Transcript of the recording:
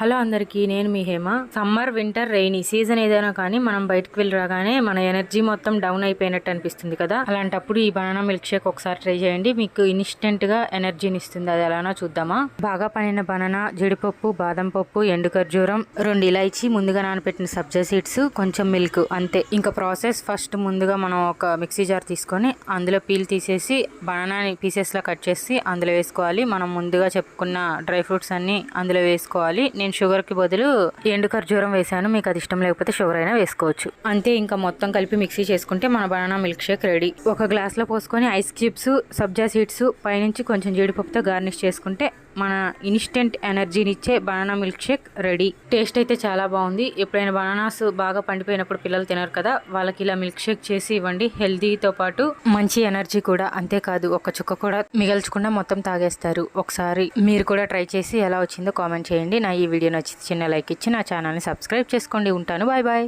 Hello అందరికీ, నేను మీ Hema. Summer, winter, rainy season ఏదైనా కానీ మనం బయటకు వెళ్ళి రాగానే మన ఎనర్జీ మొత్తం డౌన్ అయిపోయినట్టు అనిపిస్తుంది కదా. అలాంటప్పుడు ఈ బనానా మిల్క్ షేక్ ఒకసారి ట్రై చేయండి, మీకు ఇన్స్టెంట్ గా ఎనర్జీని ఇస్తుంది. అది ఎలానో చూద్దామా. బాగా పండిన బనానా, జీడిపప్పు, బాదం పప్పు, ఎండు ఖర్జూరం, 2 ఇలాచి, ముందుగా నానబెట్టిన సబ్జా సీడ్స్, కొంచెం మిల్క్, అంతే. ఇంకా ప్రాసెస్ ఫస్ట్ ముందుగా మనం ఒక మిక్సీ జార్ తీసుకొని అందులో పీల్ తీసేసి బనానాని పీసెస్ లా కట్ చేసి అందులో వేసుకోవాలి. మనం ముందుగా చెప్పుకున్న డ్రై ఫ్రూట్స్ అన్ని అందులో వేసుకోవాలి. నేను షుగర్ కి బదులు ఎండు ఖర్జూరం వేసాను, మీకు అది ఇష్టం లేకపోతే షుగర్ అయినా వేసుకోవచ్చు. అంతే, ఇంకా మొత్తం కలిపి మిక్సీ చేసుకుంటే మన బనానా మిల్క్ షేక్ రెడీ. ఒక గ్లాస్ లో పోసుకొని ఐస్ క్యూబ్స్, సబ్జా సీడ్స్, పైనుంచి కొంచెం జీడిపప్పుతో గార్నిష్ చేసుకుంటే మన ఇన్స్టెంట్ ఎనర్జీని ఇచ్చే banana milk shake ready. Taste అయితే చాలా బాగుంది. ఎప్పుడైనా బనానాస్ బాగా పండిపోయినప్పుడు పిల్లలు తినరు కదా, వాళ్ళకి ఇలా మిల్క్ షేక్ చేసి ఇవ్వండి. హెల్తీతో పాటు మంచి ఎనర్జీ కూడా. అంతేకాదు, ఒక చుక్క కూడా మిగల్చకుండా మొత్తం తాగేస్తారు. ఒకసారి మీరు కూడా ట్రై చేసి ఎలా వచ్చిందో కామెంట్ చేయండి. నా ఈ వీడియో నచ్చితే చిన్న లైక్ ఇచ్చి నా ఛానల్ని సబ్స్క్రైబ్ చేసుకోండి. ఉంటాను, బాయ్ బాయ్.